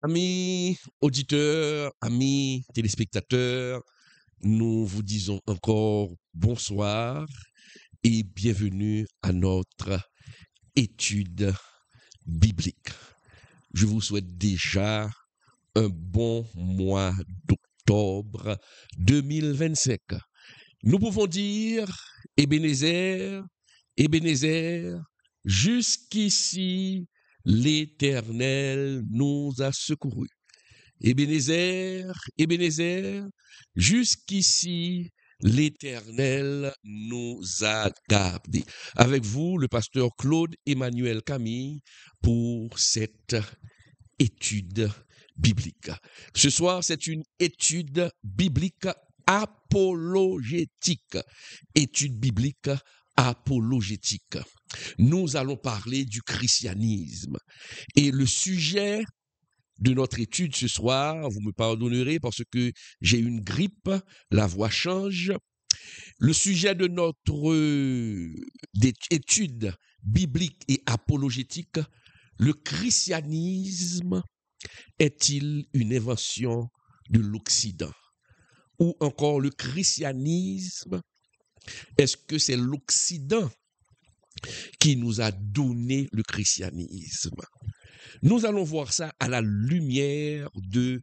Amis auditeurs, amis téléspectateurs, nous vous disons encore bonsoir et bienvenue à notre étude biblique. Je vous souhaite déjà un bon mois d'octobre 2025. Nous pouvons dire, Ebenezer, Ebenezer, jusqu'ici l'Éternel nous a secourus. Ebenezer, Ebenezer, jusqu'ici l'Éternel nous a gardés. Avec vous, le pasteur Claude Emmanuel Camille, pour cette étude biblique. Ce soir, c'est une étude biblique apologétique. Étude biblique apologétique. Nous allons parler du christianisme. Et le sujet de notre étude ce soir, vous me pardonnerez parce que j'ai une grippe, la voix change. Le sujet de notre étude biblique et apologétique, le christianisme est-il une invention de l'Occident? Ou encore le christianisme, est-ce que c'est l'Occident qui nous a donné le christianisme? Nous allons voir ça à la lumière de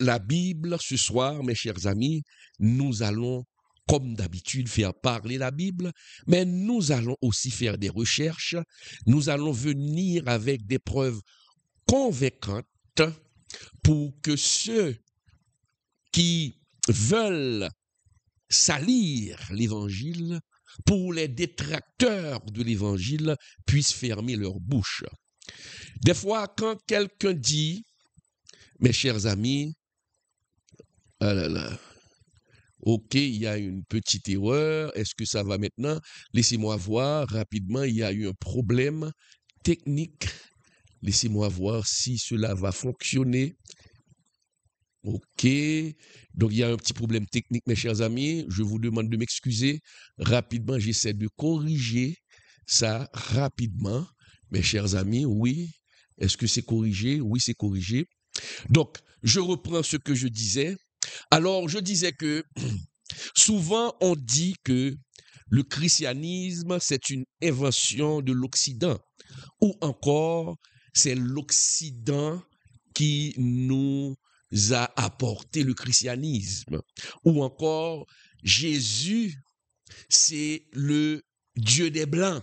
la Bible ce soir, mes chers amis. Nous allons, comme d'habitude, faire parler la Bible, mais nous allons aussi faire des recherches. Nous allons venir avec des preuves convaincantes pour que ceux qui veulent salir l'Évangile, pour les détracteurs de l'Évangile, puissent fermer leur bouche. Des fois, quand quelqu'un dit, mes chers amis, ah là là, ok, il y a une petite erreur, est-ce que ça va maintenant? Laissez-moi voir rapidement, il y a eu un problème technique. Laissez-moi voir si cela va fonctionner. Ok, donc il y a un petit problème technique, mes chers amis. Je vous demande de m'excuser. Rapidement, j'essaie de corriger ça rapidement. Mes chers amis, oui. Est-ce que c'est corrigé? Oui, c'est corrigé. Donc, je reprends ce que je disais. Alors, je disais que souvent on dit que le christianisme, c'est une invention de l'Occident, ou encore c'est l'Occident qui nous a apporté le christianisme, ou encore Jésus, c'est le Dieu des Blancs.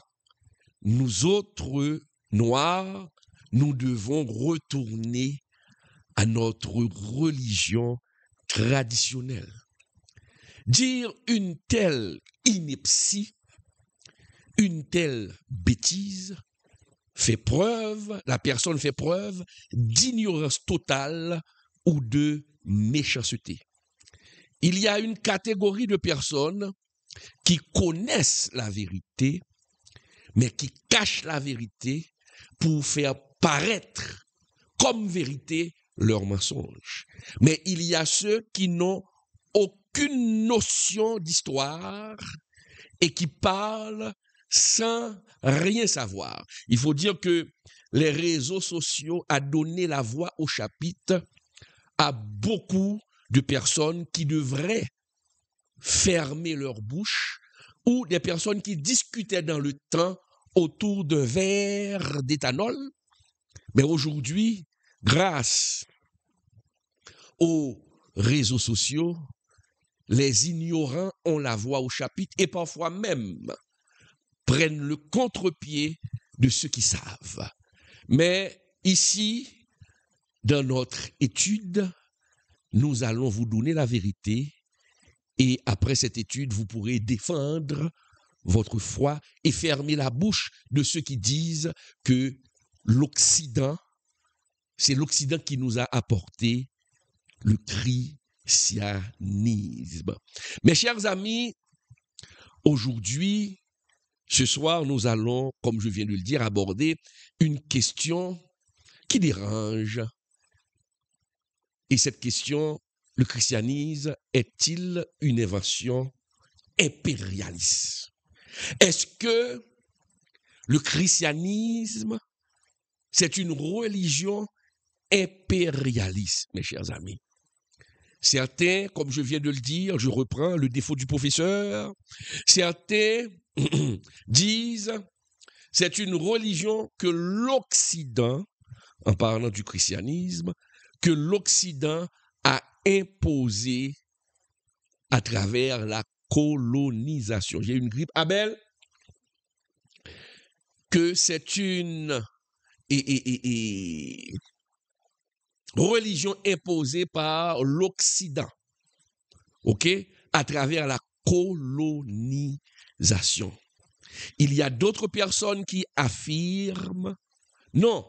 Nous autres, Noirs, nous devons retourner à notre religion traditionnelle. Dire une telle ineptie, une telle bêtise, la personne fait preuve d'ignorance totale ou de méchanceté. Il y a une catégorie de personnes qui connaissent la vérité, mais qui cachent la vérité pour faire paraître comme vérité leur mensonge. Mais il y a ceux qui n'ont aucune notion d'histoire et qui parlent sans rien savoir. Il faut dire que les réseaux sociaux ont donné la voix au chapitre à beaucoup de personnes qui devraient fermer leur bouche ou des personnes qui discutaient dans le temps autour d'un verre d'éthanol. Mais aujourd'hui, grâce aux réseaux sociaux, les ignorants ont la voix au chapitre et parfois même prennent le contre-pied de ceux qui savent. Mais ici, dans notre étude, nous allons vous donner la vérité et après cette étude, vous pourrez défendre votre foi et fermer la bouche de ceux qui disent que l'Occident, c'est l'Occident qui nous a apporté le christianisme. Mes chers amis, aujourd'hui, ce soir, nous allons, comme je viens de le dire, aborder une question qui dérange. Et cette question, le christianisme est-il une invention impérialiste? Est-ce que le christianisme, c'est une religion impérialiste, mes chers amis. Certains, comme je viens de le dire, je reprends le défaut du professeur, certains disent c'est une religion que l'Occident, en parlant du christianisme, que l'Occident a imposée à travers la colonisation. J'ai une grippe, Abel, que c'est une religion imposée par l'Occident, ok, à travers la colonisation. Il y a d'autres personnes qui affirment, non,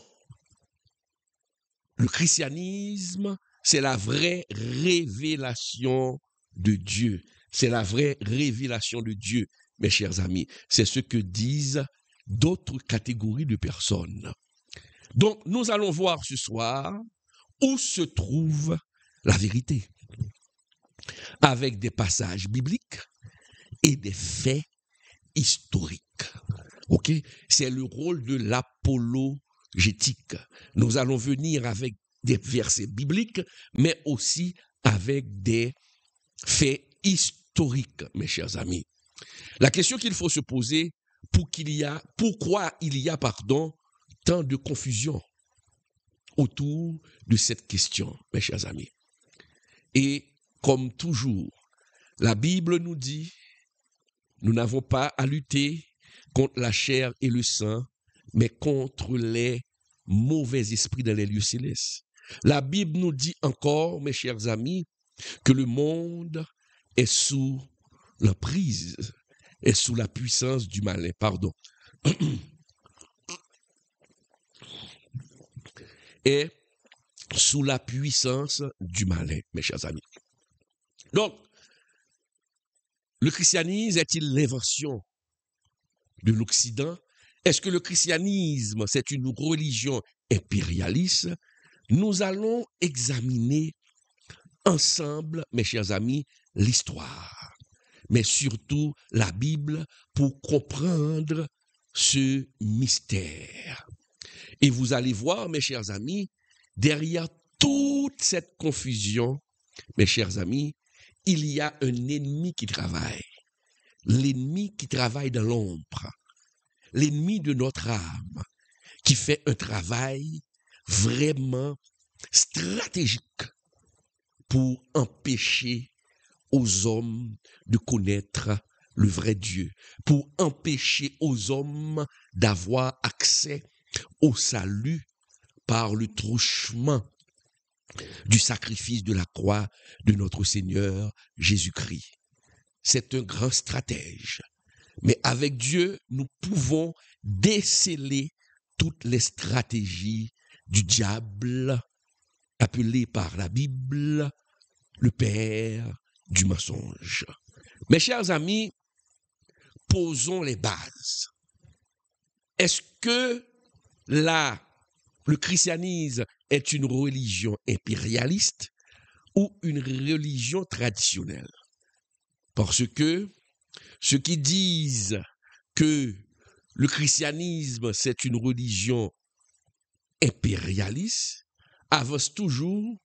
le christianisme, c'est la vraie révélation de Dieu. C'est la vraie révélation de Dieu, mes chers amis. C'est ce que disent d'autres catégories de personnes. Donc, nous allons voir ce soir où se trouve la vérité, avec des passages bibliques et des faits historiques. Ok? C'est le rôle de l'apologétique. Nous allons venir avec des versets bibliques, mais aussi avec des faits historiques, mes chers amis. La question qu'il faut se poser, pourquoi il y a, tant de confusion autour de cette question, mes chers amis. Et comme toujours, la Bible nous dit, nous n'avons pas à lutter contre la chair et le sang, mais contre les mauvais esprits dans les lieux célestes. La Bible nous dit encore, mes chers amis, que le monde est sous l'emprise, est sous la puissance du malin. Est sous la puissance du malin, mes chers amis. Donc, le christianisme est-il l'invention de l'Occident? Est-ce que le christianisme, c'est une religion impérialiste? Nous allons examiner ensemble, mes chers amis, l'histoire, mais surtout la Bible pour comprendre ce mystère. Et vous allez voir, mes chers amis, derrière toute cette confusion, mes chers amis, il y a un ennemi qui travaille. L'ennemi qui travaille dans l'ombre. L'ennemi de notre âme, qui fait un travail vraiment stratégique pour empêcher aux hommes de connaître le vrai Dieu, pour empêcher aux hommes d'avoir accès au salut par le truchement du sacrifice de la croix de notre Seigneur Jésus-Christ. C'est un grand stratège. Mais avec Dieu, nous pouvons déceler toutes les stratégies du diable, appelé par la Bible le père du mensonge. Mes chers amis, posons les bases. Est-ce que le christianisme est une religion impérialiste ou une religion traditionnelle? Parce que ceux qui disent que le christianisme, c'est une religion impérialiste, avancent toujours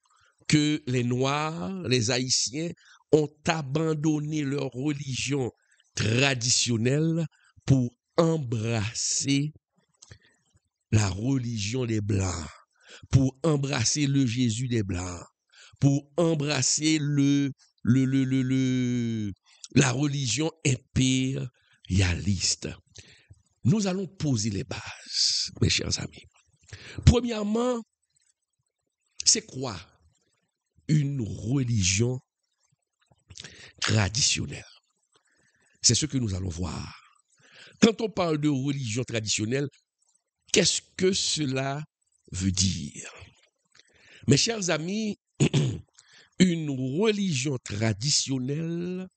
que les Noirs, les Haïtiens, ont abandonné leur religion traditionnelle pour embrasser la religion des Blancs, pour embrasser le Jésus des Blancs, pour embrasser la religion impérialiste. Nous allons poser les bases, mes chers amis. Premièrement, c'est quoi une religion traditionnelle? C'est ce que nous allons voir. Quand on parle de religion traditionnelle, qu'est-ce que cela veut dire? Mes chers amis, une religion traditionnelle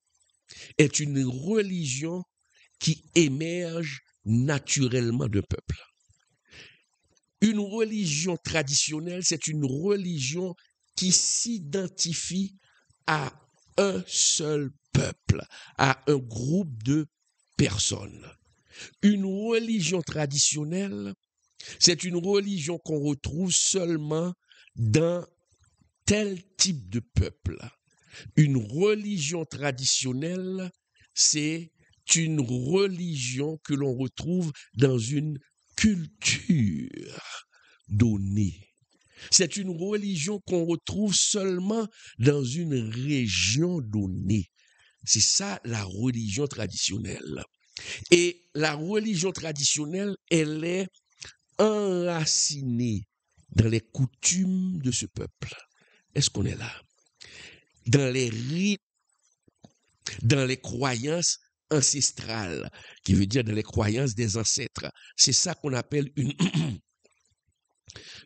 est une religion qui émerge naturellement d'un peuple. Une religion traditionnelle, c'est une religion qui s'identifie à un seul peuple, à un groupe de personnes. Une religion traditionnelle, c'est une religion qu'on retrouve seulement dans tel type de peuple. Une religion traditionnelle, c'est une religion que l'on retrouve dans une culture donnée. C'est une religion qu'on retrouve seulement dans une région donnée. C'est ça la religion traditionnelle. Et la religion traditionnelle, elle est enracinée dans les coutumes de ce peuple. Est-ce qu'on est là? Dans les rites, dans les croyances ancestrales, qui veut dire dans les croyances des ancêtres. C'est ça qu'on appelle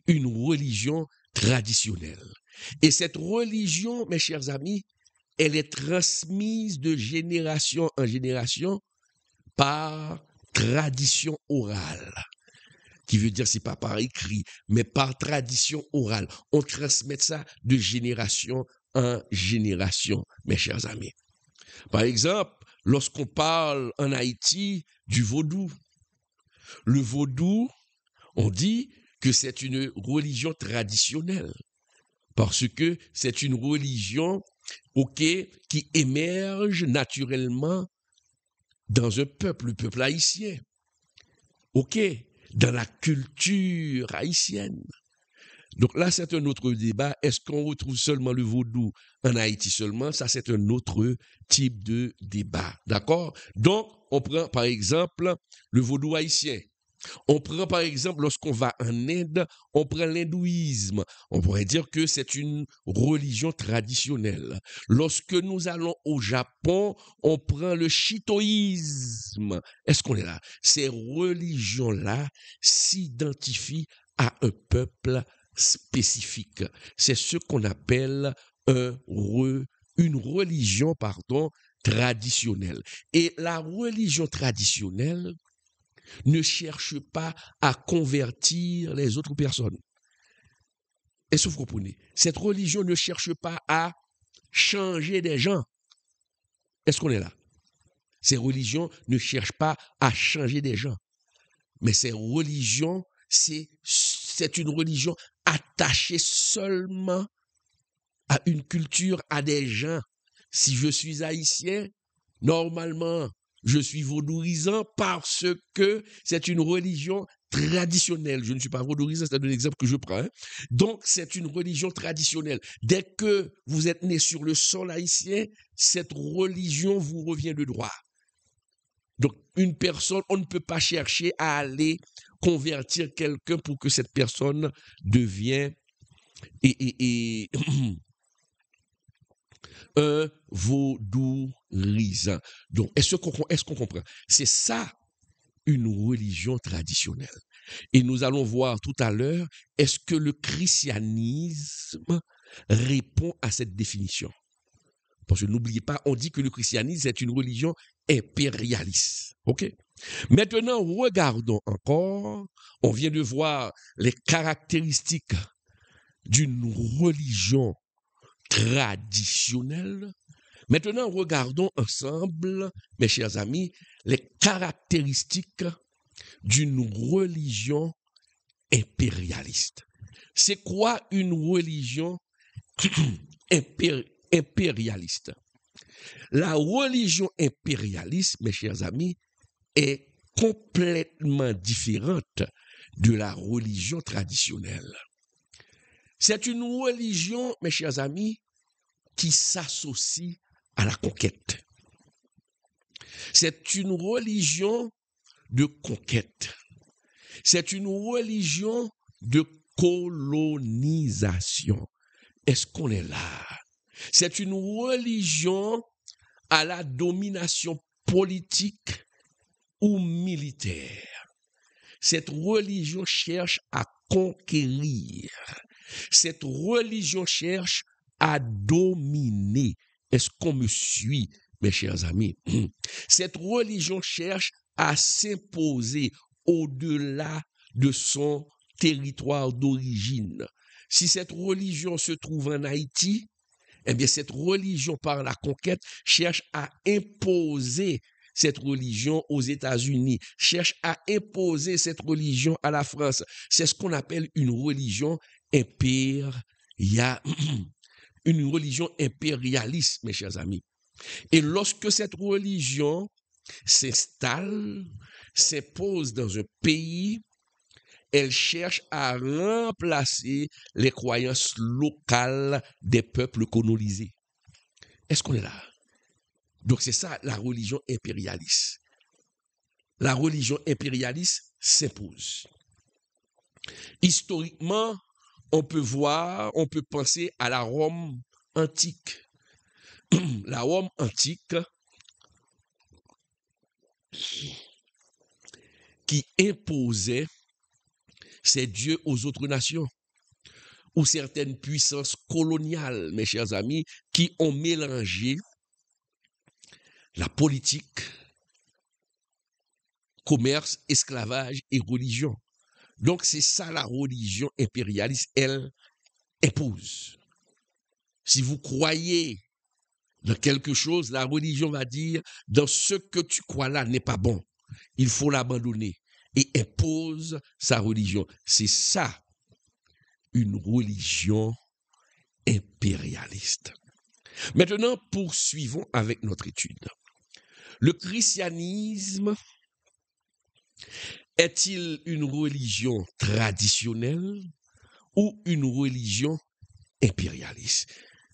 une religion traditionnelle. Et cette religion, mes chers amis, elle est transmise de génération en génération par tradition orale, qui veut dire c'est pas par écrit, mais par tradition orale. On transmet ça de génération en génération, mes chers amis. Par exemple, lorsqu'on parle en Haïti du vaudou, le vaudou, on dit que c'est une religion traditionnelle, parce que c'est une religion qui émerge naturellement dans un peuple, le peuple haïtien, dans la culture haïtienne. Donc là, c'est un autre débat. Est-ce qu'on retrouve seulement le vaudou en Haïti seulement? Ça, c'est un autre type de débat. D'accord? Donc, on prend par exemple le vaudou haïtien. On prend par exemple, lorsqu'on va en Inde, on prend l'hindouisme. On pourrait dire que c'est une religion traditionnelle. Lorsque nous allons au Japon, on prend le shintoïsme. Est-ce qu'on est là? Ces religions-là s'identifient à un peuple spécifique. C'est ce qu'on appelle une religion, traditionnelle. Et la religion traditionnelle ne cherche pas à convertir les autres personnes. Est-ce que vous comprenez? Cette religion ne cherche pas à changer des gens. Est-ce qu'on est là? Ces religions ne cherchent pas à changer des gens. Mais ces religions, c'est une religion attachée seulement à une culture, à des gens. Si je suis haïtien, normalement, je suis vaudourisant parce que c'est une religion traditionnelle. Je ne suis pas vaudourisant, c'est un exemple que je prends. Donc, c'est une religion traditionnelle. Dès que vous êtes né sur le sol haïtien, cette religion vous revient de droit. Donc, une personne, on ne peut pas chercher à aller convertir quelqu'un pour que cette personne devienne un vaudourisant. Donc, est-ce qu'on comprend? C'est ça, une religion traditionnelle. Et nous allons voir tout à l'heure, est-ce que le christianisme répond à cette définition? Parce que n'oubliez pas, on dit que le christianisme est une religion impérialiste. OK? Maintenant, regardons encore, on vient de voir les caractéristiques d'une religion traditionnelle. Maintenant, regardons ensemble, mes chers amis, les caractéristiques d'une religion impérialiste. C'est quoi une religion impérialiste? La religion impérialiste, mes chers amis, est complètement différente de la religion traditionnelle. C'est une religion, mes chers amis, qui s'associe à la conquête. C'est une religion de conquête. C'est une religion de colonisation. Est-ce qu'on est là? C'est une religion à la domination politique ou militaire. Cette religion cherche à conquérir. Cette religion cherche à dominer. Est-ce qu'on me suit, mes chers amis? Cette religion cherche à s'imposer au-delà de son territoire d'origine. Si cette religion se trouve en Haïti, eh bien, cette religion par la conquête cherche à imposer cette religion aux États-Unis, cherche à imposer cette religion à la France. C'est ce qu'on appelle une religion il y a une religion impérialiste, mes chers amis. Et lorsque cette religion s'installe, s'impose dans un pays, elle cherche à remplacer les croyances locales des peuples colonisés. Est-ce qu'on est là? Donc c'est ça la religion impérialiste. La religion impérialiste s'impose. Historiquement, on peut penser à la Rome antique. La Rome antique qui imposait ses dieux aux autres nations, ou certaines puissances coloniales, mes chers amis, qui ont mélangé la politique, commerce, esclavage et religion. Donc c'est ça la religion impérialiste, elle impose. Si vous croyez dans quelque chose, la religion va dire, dans ce que tu crois là n'est pas bon. Il faut l'abandonner et impose sa religion. C'est ça, une religion impérialiste. Maintenant, poursuivons avec notre étude. Le christianisme est-il une religion traditionnelle ou une religion impérialiste?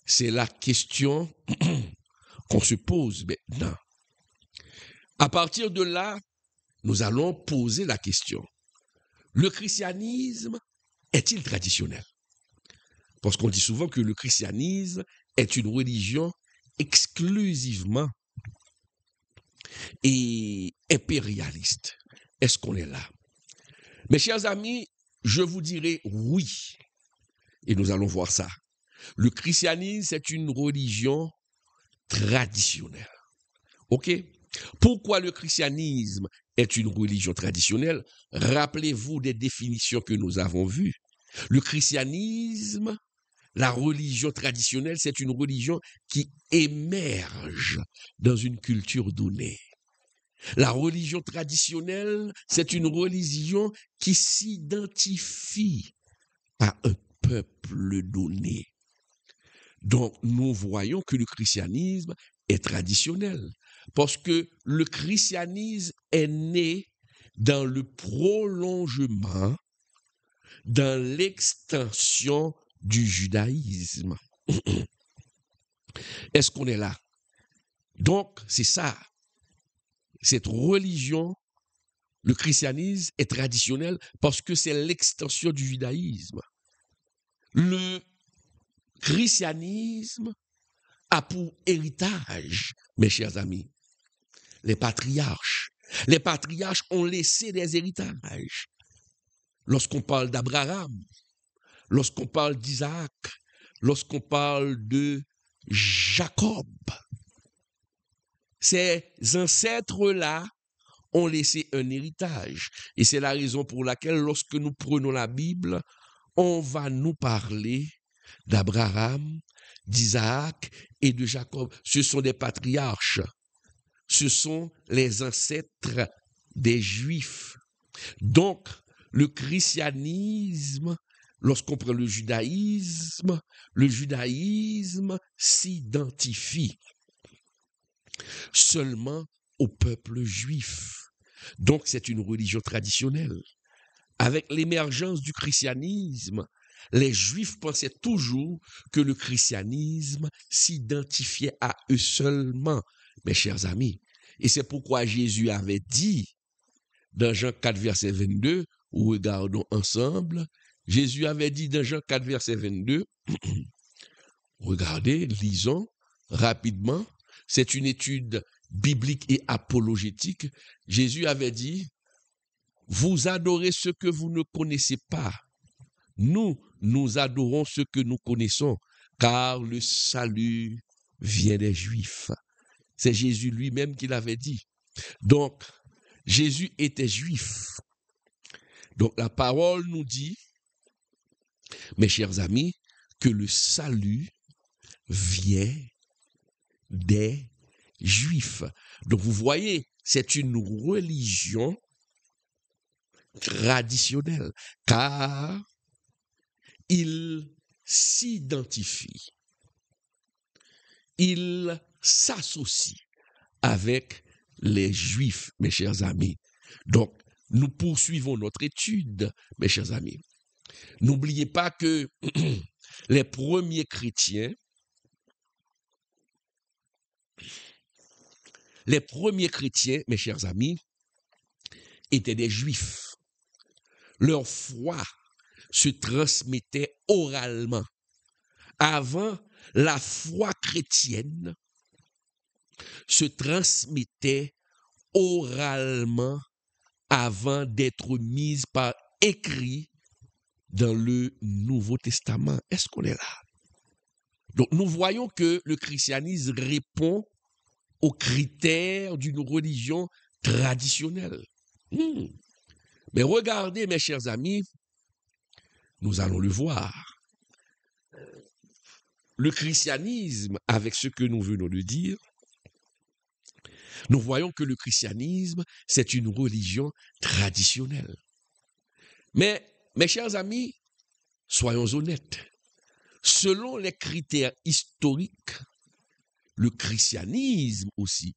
C'est la question qu'on se pose maintenant. À partir de là, nous allons poser la question. Le christianisme est-il traditionnel? Parce qu'on dit souvent que le christianisme est une religion exclusivement et impérialiste. Est-ce qu'on est là? Mes chers amis, je vous dirai oui. Et nous allons voir ça. Le christianisme, c'est une religion traditionnelle. OK? Pourquoi le christianisme est une religion traditionnelle? Rappelez-vous des définitions que nous avons vues. Le christianisme, la religion traditionnelle, c'est une religion qui émerge dans une culture donnée. La religion traditionnelle, c'est une religion qui s'identifie à un peuple donné. Donc, nous voyons que le christianisme est traditionnel parce que le christianisme est né dans le prolongement, dans l'extension du judaïsme. Est-ce qu'on est là? Donc, c'est ça. Cette religion, le christianisme est traditionnel parce que c'est l'extension du judaïsme. Le christianisme a pour héritage, mes chers amis, les patriarches. Les patriarches ont laissé des héritages. Lorsqu'on parle d'Abraham, lorsqu'on parle d'Isaac, lorsqu'on parle de Jacob, ces ancêtres-là ont laissé un héritage. Et c'est la raison pour laquelle, lorsque nous prenons la Bible, on va nous parler d'Abraham, d'Isaac et de Jacob. Ce sont des patriarches. Ce sont les ancêtres des Juifs. Donc, le christianisme, lorsqu'on prend le judaïsme s'identifie seulement au peuple juif. Donc, c'est une religion traditionnelle. Avec l'émergence du christianisme, les Juifs pensaient toujours que le christianisme s'identifiait à eux seulement, mes chers amis. Et c'est pourquoi Jésus avait dit, dans Jean 4, verset 22, regardons ensemble, Jésus avait dit dans Jean 4, verset 22, regardez, lisons rapidement, c'est une étude biblique et apologétique. Jésus avait dit, vous adorez ce que vous ne connaissez pas. Nous adorons ce que nous connaissons, car le salut vient des Juifs. C'est Jésus lui-même qui l'avait dit. Donc, Jésus était juif. Donc, la parole nous dit, mes chers amis, que le salut vient des Juifs. Donc, vous voyez, c'est une religion traditionnelle, car il s'identifie, il s'associe avec les Juifs, mes chers amis. Donc, nous poursuivons notre étude, mes chers amis. N'oubliez pas que les premiers chrétiens, mes chers amis, étaient des Juifs. Leur foi se transmettait oralement. Avant, la foi chrétienne se transmettait oralement avant d'être mise par écrit dans le Nouveau Testament. Est-ce qu'on est là? Donc, nous voyons que le christianisme répond aux critères d'une religion traditionnelle. Mais regardez, mes chers amis, nous allons le voir. Le christianisme, avec ce que nous venons de dire, nous voyons que le christianisme, c'est une religion traditionnelle. Mais, mes chers amis, soyons honnêtes. Selon les critères historiques, le christianisme aussi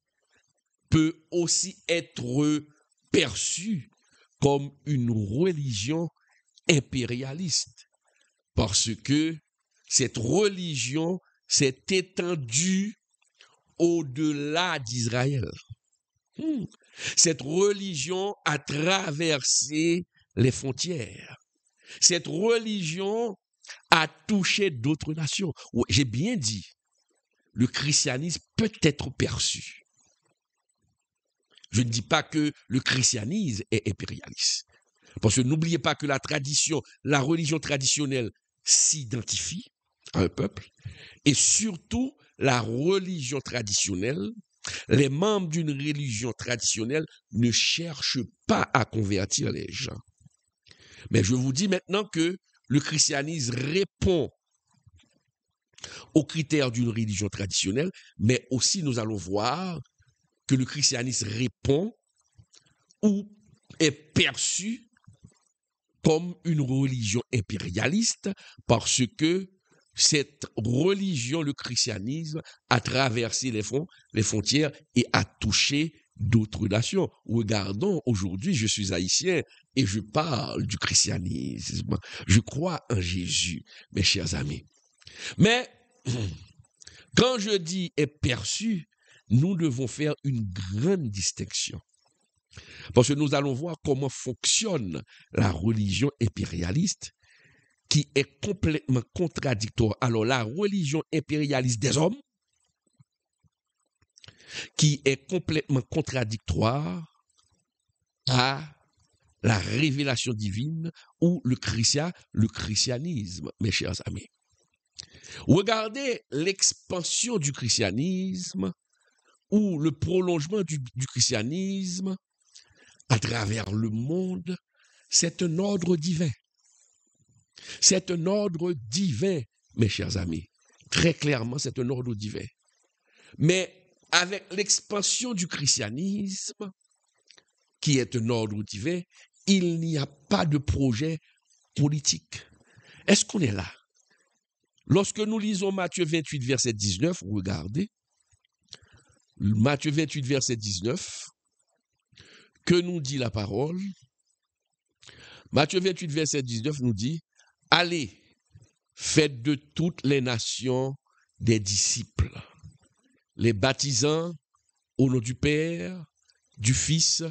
peut aussi être perçu comme une religion impérialiste, parce que cette religion s'est étendue au-delà d'Israël. Cette religion a traversé les frontières. Cette religion a touché d'autres nations. Oui, j'ai bien dit, le christianisme peut être perçu. Je ne dis pas que le christianisme est impérialiste. Parce que n'oubliez pas que la tradition, la religion traditionnelle s'identifie à un peuple. Et surtout, la religion traditionnelle, les membres d'une religion traditionnelle ne cherchent pas à convertir les gens. Mais je vous dis maintenant que le christianisme répond aux critères d'une religion traditionnelle, mais aussi nous allons voir que le christianisme répond ou est perçu comme une religion impérialiste parce que cette religion, le christianisme, a traversé les frontières et a touché d'autres nations. Regardons, aujourd'hui, je suis haïtien et je parle du christianisme. Je crois en Jésus, mes chers amis. Mais quand je dis est perçu, nous devons faire une grande distinction. Parce que nous allons voir comment fonctionne la religion impérialiste qui est complètement contradictoire. Alors, la religion impérialiste des hommes qui est complètement contradictoire à la révélation divine ou le christianisme, mes chers amis. Regardez l'expansion du christianisme ou le prolongement du christianisme à travers le monde, c'est un ordre divin. C'est un ordre divin, mes chers amis. Très clairement, c'est un ordre divin. Mais avec l'expansion du christianisme, qui est un ordre divin, il n'y a pas de projet politique. Est-ce qu'on est là? Lorsque nous lisons Matthieu 28, verset 19, regardez, Matthieu 28, verset 19, que nous dit la parole? Matthieu 28, verset 19 nous dit, « Allez, faites de toutes les nations des disciples, les baptisant au nom du Père, du Fils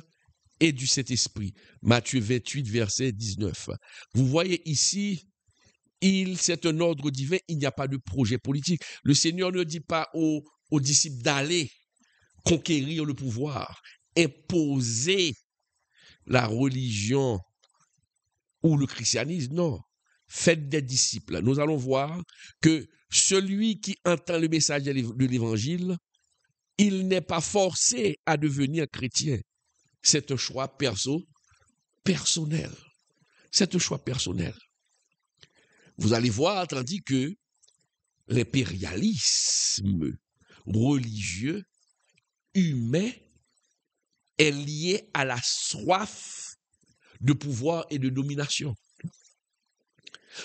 et du Saint-Esprit. » Matthieu 28, verset 19. Vous voyez ici, c'est un ordre divin, il n'y a pas de projet politique. Le Seigneur ne dit pas aux disciples d'aller conquérir le pouvoir, imposer la religion ou le christianisme, non. Faites des disciples. Nous allons voir que celui qui entend le message de l'évangile, il n'est pas forcé à devenir chrétien. C'est un choix personnel. C'est un choix personnel. Vous allez voir, tandis que l'impérialisme religieux, humain, est lié à la soif de pouvoir et de domination.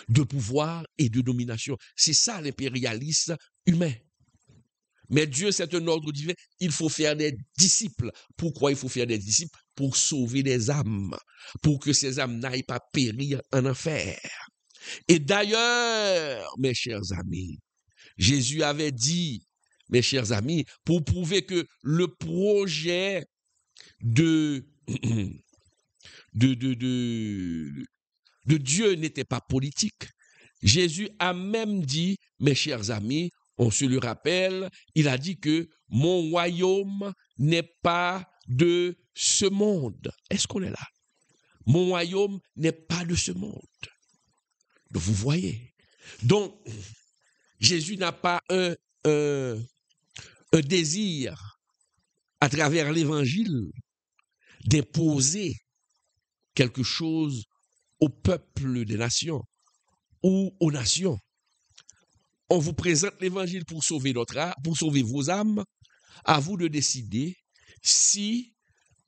de pouvoir et de domination. C'est ça l'impérialisme humain. Mais Dieu, c'est un ordre divin. Il faut faire des disciples. Pourquoi il faut faire des disciples? Pour sauver des âmes, pour que ces âmes n'aillent pas périr en enfer. Et d'ailleurs, mes chers amis, Jésus avait dit, mes chers amis, pour prouver que le projet de Dieu n'était pas politique. Jésus a même dit, mes chers amis, on se le rappelle, il a dit que mon royaume n'est pas de ce monde. Est-ce qu'on est là? Mon royaume n'est pas de ce monde. Donc, vous voyez. Donc, Jésus n'a pas un désir à travers l'évangile d'imposer quelque chose au peuple des nations ou aux nations. On vous présente l'évangile pour sauver pour sauver vos âmes. À vous de décider si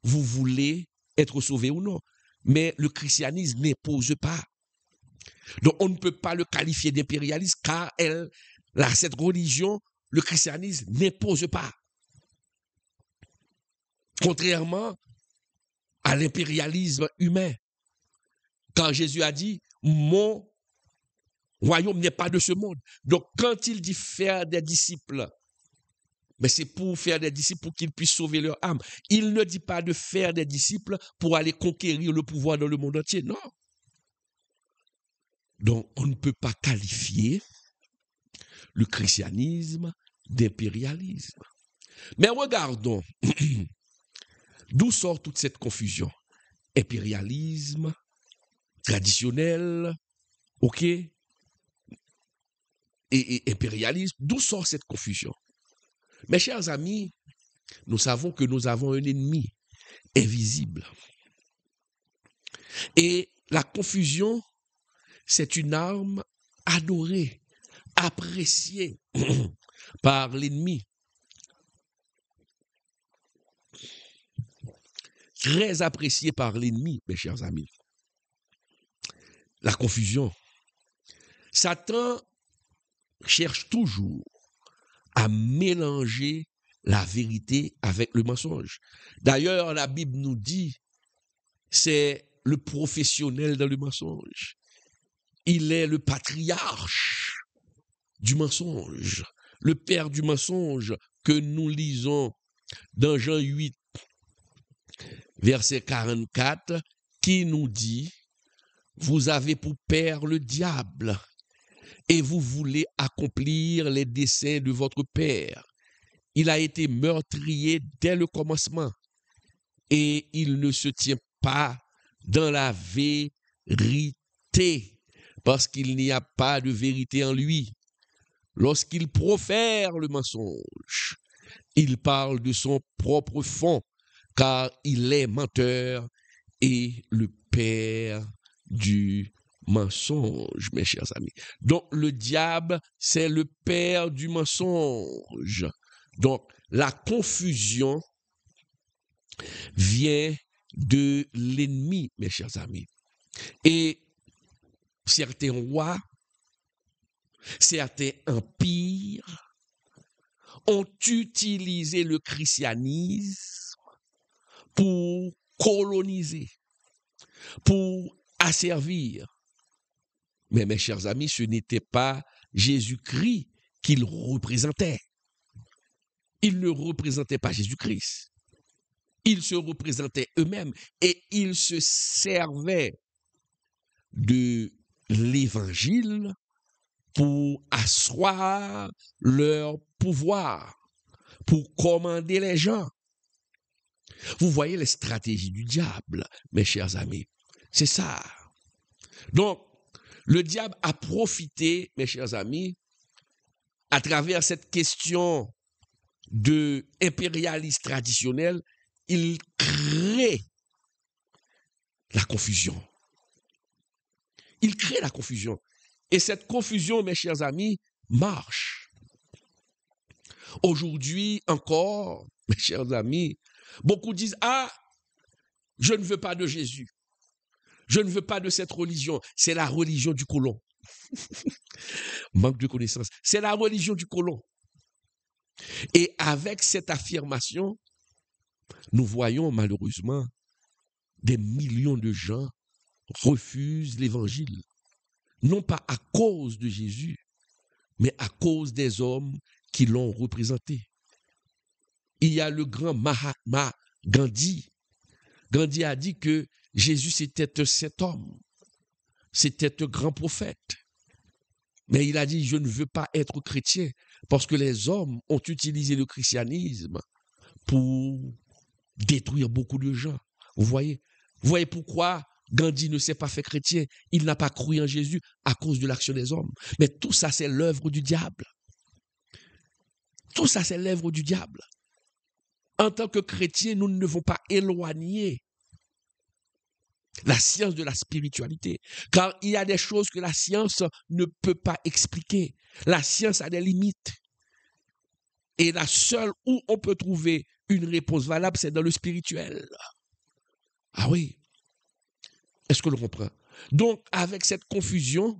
vous voulez être sauvé ou non. Mais le christianisme n'impose pas. Donc on ne peut pas le qualifier d'impérialiste car cette religion, le christianisme n'impose pas. Contrairement à l'impérialisme humain. Quand Jésus a dit, mon royaume n'est pas de ce monde. Donc, quand il dit faire des disciples, mais c'est pour faire des disciples pour qu'ils puissent sauver leur âme. Il ne dit pas de faire des disciples pour aller conquérir le pouvoir dans le monde entier. Non. Donc, on ne peut pas qualifier le christianisme d'impérialisme. Mais regardons d'où sort toute cette confusion. Impérialisme, traditionnel, ok? Et impérialisme, d'où sort cette confusion? Mes chers amis, nous savons que nous avons un ennemi invisible. Et la confusion, c'est une arme adorée, appréciée par l'ennemi. Très appréciée par l'ennemi, mes chers amis. La confusion. Satan cherche toujours à mélanger la vérité avec le mensonge. D'ailleurs, la Bible nous dit, c'est le professionnel dans le mensonge. Il est le patriarche du mensonge, le père du mensonge que nous lisons dans Jean 8, verset 44, qui nous dit, vous avez pour père le diable et vous voulez accomplir les desseins de votre père. Il a été meurtrier dès le commencement et il ne se tient pas dans la vérité parce qu'il n'y a pas de vérité en lui. Lorsqu'il profère le mensonge, il parle de son propre fond car il est menteur et le père du mensonge, mes chers amis. Donc, le diable, c'est le père du mensonge. Donc, la confusion vient de l'ennemi, mes chers amis. Et certains rois, certains empires ont utilisé le christianisme pour coloniser, pour asservir. Mais mes chers amis, ce n'était pas Jésus-Christ qu'ils représentaient. Ils ne représentaient pas Jésus-Christ. Ils se représentaient eux-mêmes et ils se servaient de l'évangile pour asseoir leur pouvoir, pour commander les gens. Vous voyez les stratégies du diable, mes chers amis. C'est ça. Donc, le diable a profité, mes chers amis, à travers cette question de impérialisme traditionnel, il crée la confusion. Il crée la confusion. Et cette confusion, mes chers amis, marche. Aujourd'hui encore, mes chers amis, beaucoup disent, ah, je ne veux pas de Jésus. Je ne veux pas de cette religion. C'est la religion du colon. Manque de connaissance. C'est la religion du colon. Et avec cette affirmation, nous voyons malheureusement des millions de gens refusent l'évangile. Non pas à cause de Jésus, mais à cause des hommes qui l'ont représenté. Il y a le grand Mahatma Gandhi. Gandhi a dit que Jésus c'était un saint homme, c'était un grand prophète. Mais il a dit, je ne veux pas être chrétien parce que les hommes ont utilisé le christianisme pour détruire beaucoup de gens. Vous voyez pourquoi Gandhi ne s'est pas fait chrétien? Il n'a pas cru en Jésus à cause de l'action des hommes. Mais tout ça, c'est l'œuvre du diable. Tout ça, c'est l'œuvre du diable. En tant que chrétiens, nous ne devons pas éloigner la science de la spiritualité. Car il y a des choses que la science ne peut pas expliquer. La science a des limites. Et la seule où on peut trouver une réponse valable, c'est dans le spirituel. Ah oui. Est-ce que l'on comprend? Donc, avec cette confusion,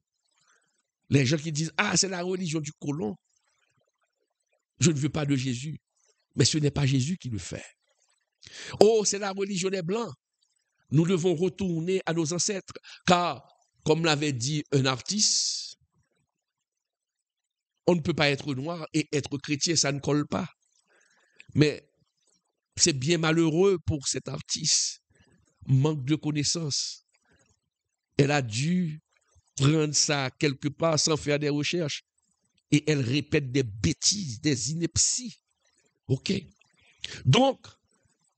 les gens qui disent, ah, c'est la religion du colon. Je ne veux pas de Jésus. Mais ce n'est pas Jésus qui le fait. Oh, c'est la religion des Blancs. Nous devons retourner à nos ancêtres. Car, comme l'avait dit un artiste, on ne peut pas être noir et être chrétien, ça ne colle pas. Mais c'est bien malheureux pour cet artiste. Manque de connaissances. Elle a dû prendre ça quelque part sans faire des recherches. Et elle répète des bêtises, des inepties. OK? Donc,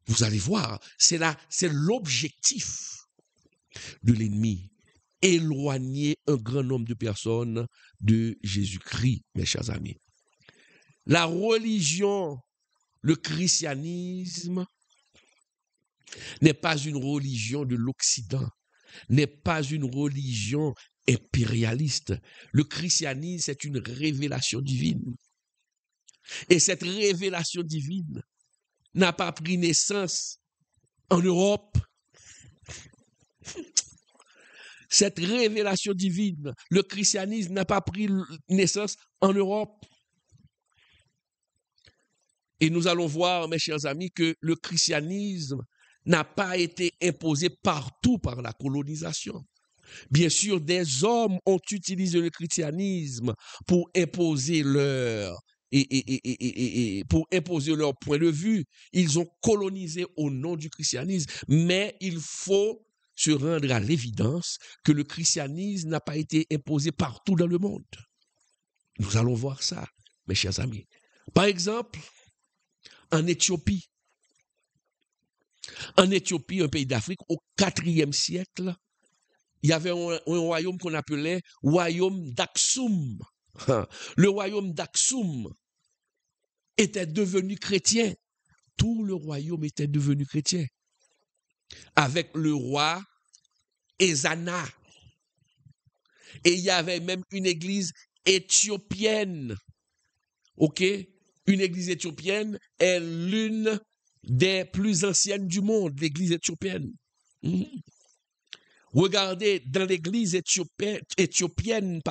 vous allez voir, c'est l'objectif de l'ennemi. Éloigner un grand nombre de personnes de Jésus-Christ, mes chers amis. La religion, le christianisme, n'est pas une religion de l'Occident, n'est pas une religion impérialiste. Le christianisme, c'est une révélation divine. Et cette révélation divine n'a pas pris naissance en Europe. Cette révélation divine, le christianisme n'a pas pris naissance en Europe. Et nous allons voir, mes chers amis, que le christianisme n'a pas été imposé partout par la colonisation. Bien sûr, des hommes ont utilisé le christianisme pour imposer leur point de vue. Ils ont colonisé au nom du christianisme. Mais il faut se rendre à l'évidence que le christianisme n'a pas été imposé partout dans le monde. Nous allons voir ça, mes chers amis. Par exemple, en Éthiopie, un pays d'Afrique, au IVe siècle, il y avait un royaume qu'on appelait royaume d'Aksum. Le royaume d'Aksum était devenu chrétien. Tout le royaume était devenu chrétien. Avec le roi Ezana. Et il y avait même une église éthiopienne. OK? Une église éthiopienne est l'une des plus anciennes du monde, l'église éthiopienne. Regardez, dans l'église éthiopienne,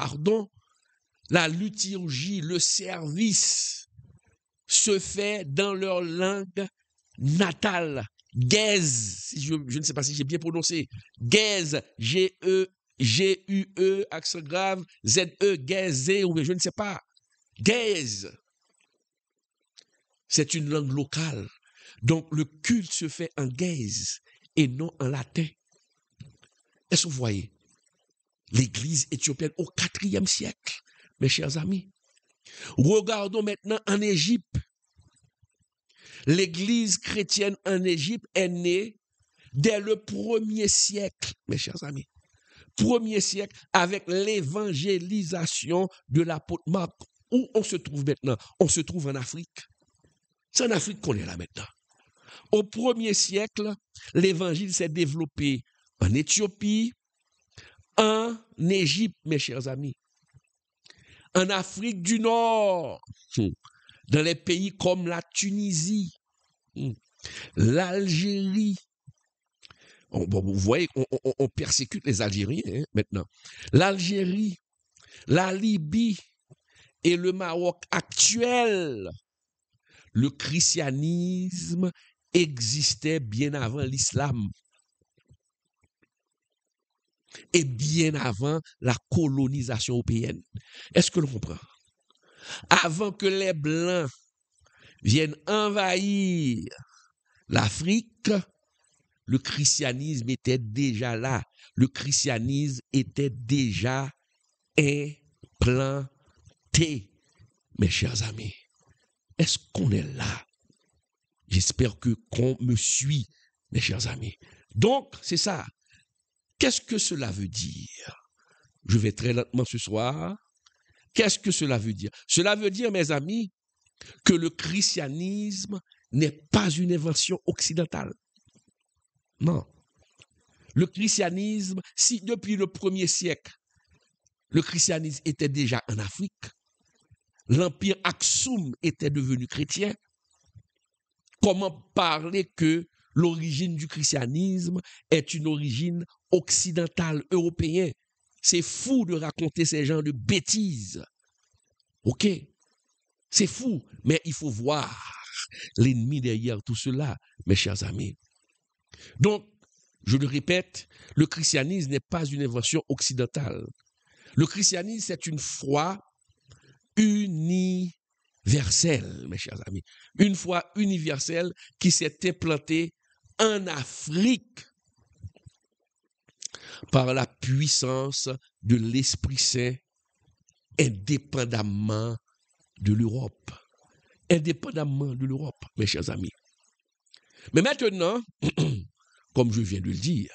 la liturgie, le service se fait dans leur langue natale. Gèze, je ne sais pas si j'ai bien prononcé. Gèze, G-E-G-U-E, accent grave, Z-E, Gèze, ou je ne sais pas. Gèze. C'est une langue locale. Donc, le culte se fait en gèze et non en latin. Est-ce que vous voyez? L'église éthiopienne au IVe siècle, mes chers amis. Regardons maintenant en Égypte. L'église chrétienne en Égypte est née dès le 1er siècle, mes chers amis. 1er siècle avec l'évangélisation de l'apôtre Marc. Où on se trouve maintenant? On se trouve en Afrique. C'est en Afrique qu'on est là maintenant. Au 1er siècle, l'évangile s'est développé en Éthiopie, en Égypte, mes chers amis, en Afrique du Nord, dans les pays comme la Tunisie, l'Algérie. Vous voyez, on persécute les Algériens maintenant. L'Algérie, la Libye et le Maroc actuel, le christianisme existait bien avant l'islam et bien avant la colonisation européenne. Est-ce que l'on comprend? Avant que les Blancs viennent envahir l'Afrique, le christianisme était déjà là. Le christianisme était déjà implanté. Mes chers amis, est-ce qu'on est là? J'espère qu'on me suit, mes chers amis. Donc, c'est ça. Qu'est-ce que cela veut dire? Je vais très lentement ce soir. Qu'est-ce que cela veut dire? Cela veut dire, mes amis, que le christianisme n'est pas une invention occidentale. Non. Le christianisme, si depuis le 1er siècle, le christianisme était déjà en Afrique, l'empire Aksum était devenu chrétien, comment parler que l'origine du christianisme est une origine occidentale, européenne? C'est fou de raconter ces genres de bêtises. OK? C'est fou, mais il faut voir l'ennemi derrière tout cela, mes chers amis. Donc, je le répète, le christianisme n'est pas une invention occidentale. Le christianisme, c'est une foi universelle, mes chers amis. Une foi universelle qui s'est implantée en Afrique par la puissance de l'Esprit Saint, indépendamment de l'Europe. Indépendamment de l'Europe, mes chers amis. Mais maintenant, comme je viens de le dire,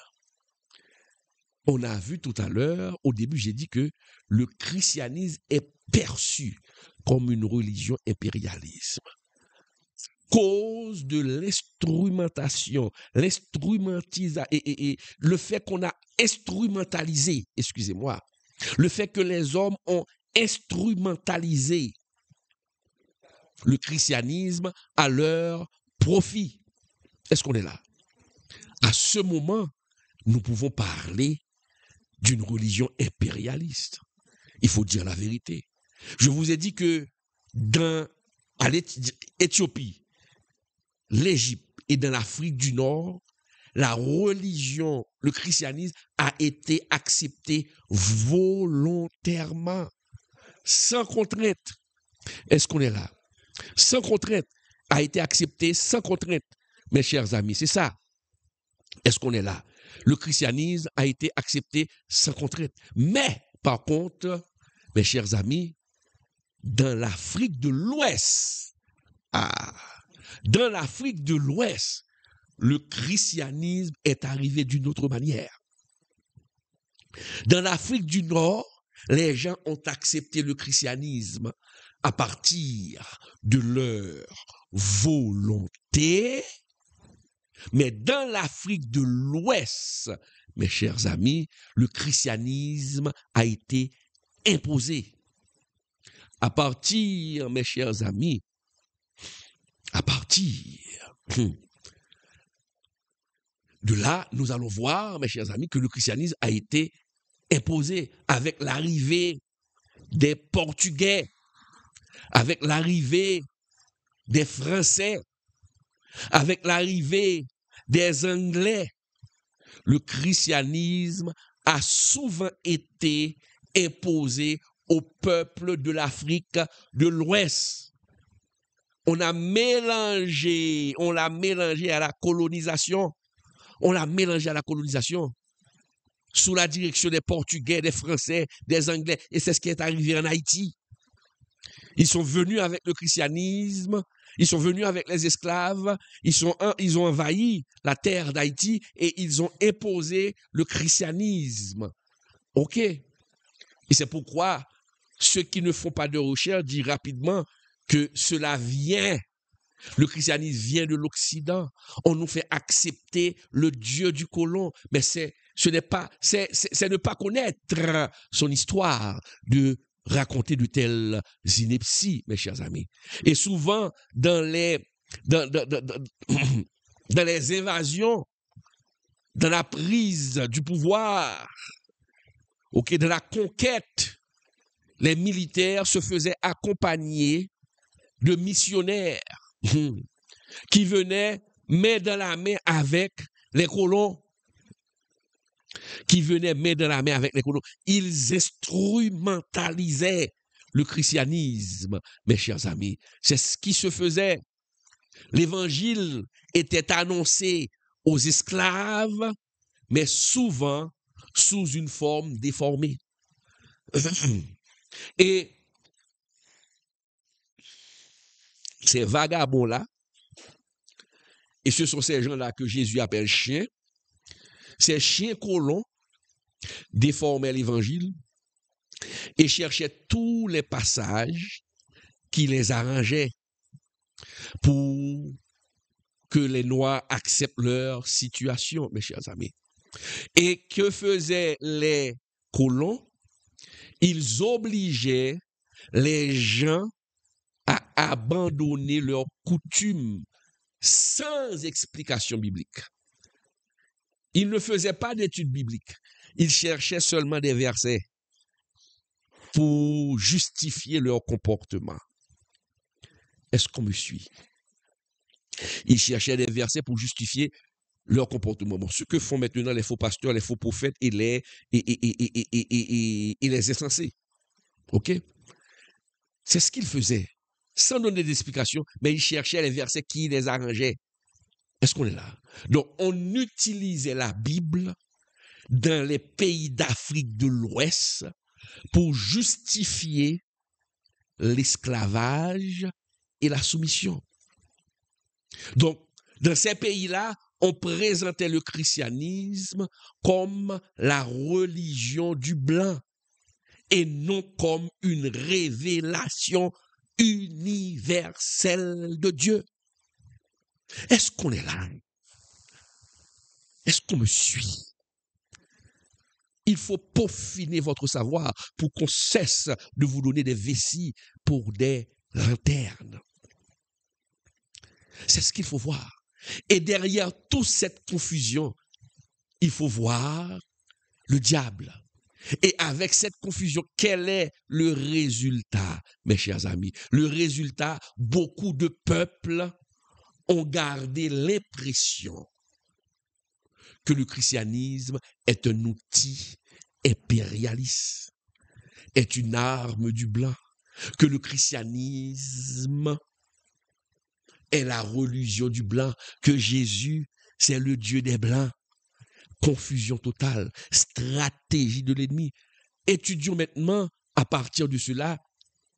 on a vu tout à l'heure, au début, j'ai dit que le christianisme est perçu comme une religion impérialisme. Cause de l'instrumentation, et le fait qu'on a instrumentalisé, excusez-moi, le fait que les hommes ont instrumentalisé le christianisme à leur profit. Est-ce qu'on est là? À ce moment, nous pouvons parler d'une religion impérialiste. Il faut dire la vérité. Je vous ai dit que à l'Éthiopie, l'Égypte et dans l'Afrique du Nord, la religion, le christianisme a été accepté volontairement, sans contrainte. Est-ce qu'on est là? Sans contrainte, a été accepté sans contrainte, mes chers amis, c'est ça. Est-ce qu'on est là? Le christianisme a été accepté sans contrainte. Mais, par contre, mes chers amis, dans l'Afrique de l'Ouest, dans l'Afrique de l'Ouest, le christianisme est arrivé d'une autre manière. Dans l'Afrique du Nord, les gens ont accepté le christianisme à partir de leur volonté. Mais dans l'Afrique de l'Ouest, mes chers amis, le christianisme a été imposé. À partir, mes chers amis, à partir de là, nous allons voir, mes chers amis, que le christianisme a été imposé avec l'arrivée des Portugais, avec l'arrivée des Français, avec l'arrivée des Anglais. Le christianisme a souvent été imposé au peuple de l'Afrique de l'Ouest. On l'a mélangé à la colonisation. On l'a mélangé à la colonisation sous la direction des Portugais, des Français, des Anglais. Et c'est ce qui est arrivé en Haïti. Ils sont venus avec le christianisme, ils sont venus avec les esclaves, ils ont envahi la terre d'Haïti et ils ont imposé le christianisme. OK? Et c'est pourquoi ceux qui ne font pas de recherche disent rapidement que cela vient. Le christianisme vient de l'Occident. On nous fait accepter le Dieu du colon, mais c'est ne pas connaître son histoire, de raconter de telles inepties, mes chers amis. Et souvent, dans les invasions, dans la prise du pouvoir, dans la conquête les militaires se faisaient accompagner de missionnaires qui venaient main dans la main avec les colons. Ils instrumentalisaient le christianisme, mes chers amis. C'est ce qui se faisait. L'évangile était annoncé aux esclaves, mais souvent sous une forme déformée. Et ces vagabonds-là, et ce sont ces gens-là que Jésus appelle chiens, ces chiens colons déformaient l'évangile et cherchaient tous les passages qui les arrangeaient pour que les Noirs acceptent leur situation, mes chers amis. Et que faisaient les colons? Ils obligeaient les gens à abandonner leurs coutumes sans explication biblique. Ils ne faisaient pas d'études bibliques. Ils cherchaient seulement des versets pour justifier leur comportement. Est-ce qu'on me suit? Ils cherchaient des versets pour justifier leur comportement. Bon, ce que font maintenant les faux pasteurs, les faux prophètes et les insensés. OK? C'est ce qu'ils faisaient. Sans donner d'explication, mais ils cherchaient les versets qui les arrangeaient. Est-ce qu'on est là? Donc, on utilisait la Bible dans les pays d'Afrique de l'Ouest pour justifier l'esclavage et la soumission. Donc, dans ces pays-là, on présentait le christianisme comme la religion du blanc et non comme une révélation universelle de Dieu. Est-ce qu'on est là? Est-ce qu'on me suit? Il faut peaufiner votre savoir pour qu'on cesse de vous donner des vessies pour des lanternes. C'est ce qu'il faut voir. Et derrière toute cette confusion, il faut voir le diable. Et avec cette confusion, quel est le résultat, mes chers amis? Le résultat, beaucoup de peuples ont gardé l'impression que le christianisme est un outil impérialiste, est une arme du blanc, que le christianisme est la religion du blanc, que Jésus, c'est le Dieu des blancs. Confusion totale, stratégie de l'ennemi. Étudions maintenant, à partir de cela,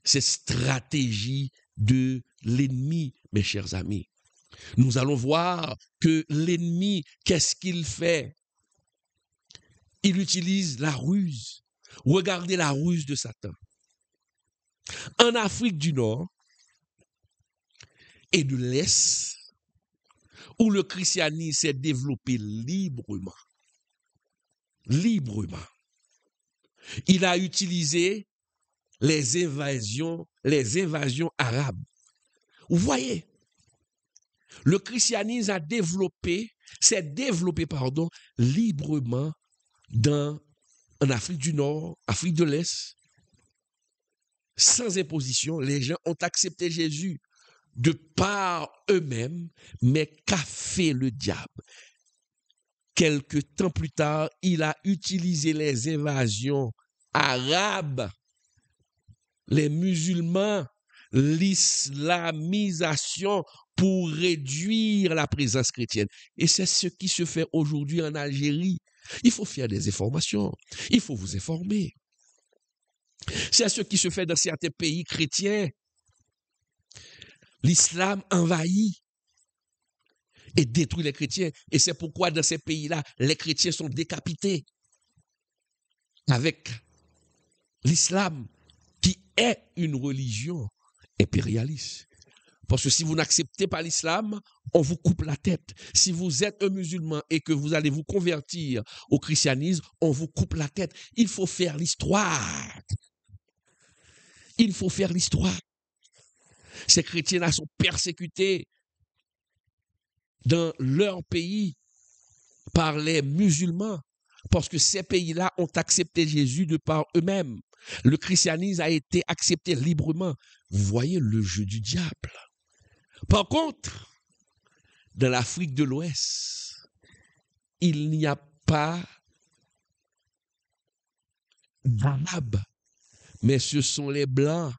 cette stratégie de l'ennemi, mes chers amis. Nous allons voir que l'ennemi, qu'est-ce qu'il fait? Il utilise la ruse. Regardez la ruse de Satan. En Afrique du Nord et de l'Est, où le christianisme s'est développé librement, il a utilisé les invasions arabes. Vous voyez, le christianisme s'est développé librement en Afrique du Nord, Afrique de l'Est, sans imposition. Les gens ont accepté Jésus de par eux-mêmes, mais qu'a fait le diable? Quelque temps plus tard, il a utilisé les invasions arabes, les musulmans, l'islamisation pour réduire la présence chrétienne. Et c'est ce qui se fait aujourd'hui en Algérie. Il faut faire des informations. Il faut vous informer. C'est ce qui se fait dans certains pays chrétiens. L'islam envahit et détruit les chrétiens. Et c'est pourquoi dans ces pays-là, les chrétiens sont décapités avec l'islam qui est une religion impérialiste. Parce que si vous n'acceptez pas l'islam, on vous coupe la tête. Si vous êtes un musulman et que vous allez vous convertir au christianisme, on vous coupe la tête. Il faut faire l'histoire. Il faut faire l'histoire. Ces chrétiens-là sont persécutés dans leur pays par les musulmans parce que ces pays-là ont accepté Jésus de par eux-mêmes. Le christianisme a été accepté librement. Vous voyez le jeu du diable. Par contre, dans l'Afrique de l'Ouest, il n'y a pas d'Arabes, mais ce sont les Blancs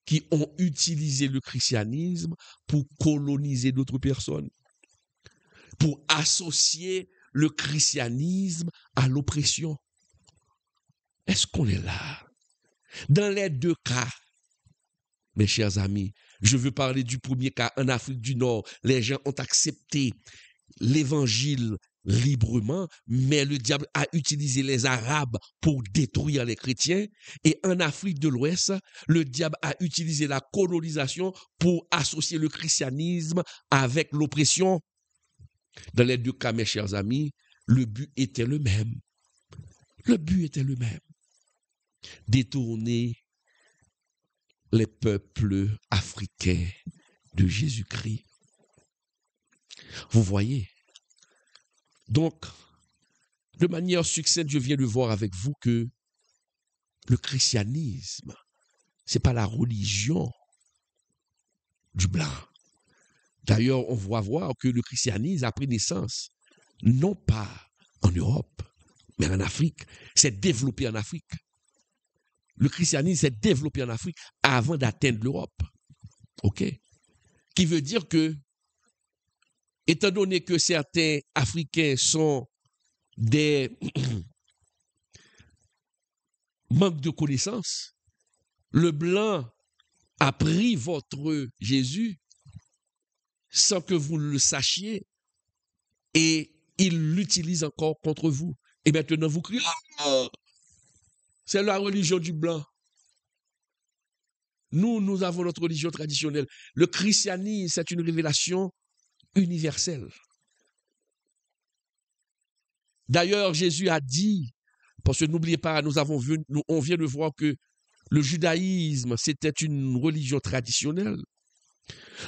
qui ont utilisé le christianisme pour coloniser d'autres personnes, pour associer le christianisme à l'oppression. Est-ce qu'on est là? Dans les deux cas, mes chers amis, je veux parler du premier cas. En Afrique du Nord, les gens ont accepté l'évangile librement, mais le diable a utilisé les Arabes pour détruire les chrétiens. Et en Afrique de l'Ouest, le diable a utilisé la colonisation pour associer le christianisme avec l'oppression. Dans les deux cas, mes chers amis, le but était le même. Le but était le même. Détourner les peuples africains de Jésus-Christ. Vous voyez? Donc, de manière succincte, je viens de voir avec vous que le christianisme, ce n'est pas la religion du blanc. D'ailleurs, on va voir que le christianisme a pris naissance, non pas en Europe, mais en Afrique. C'est développé en Afrique. Le christianisme s'est développé en Afrique avant d'atteindre l'Europe. OK? Qui veut dire que, étant donné que certains Africains sont des manques de connaissances, le blanc a pris votre Jésus sans que vous le sachiez et il l'utilise encore contre vous. Et maintenant vous criez, ah, c'est la religion du blanc. Nous avons notre religion traditionnelle. Le christianisme, c'est une révélation universelle. D'ailleurs, Jésus a dit, parce que n'oubliez pas, on vient de voir que le judaïsme, c'était une religion traditionnelle.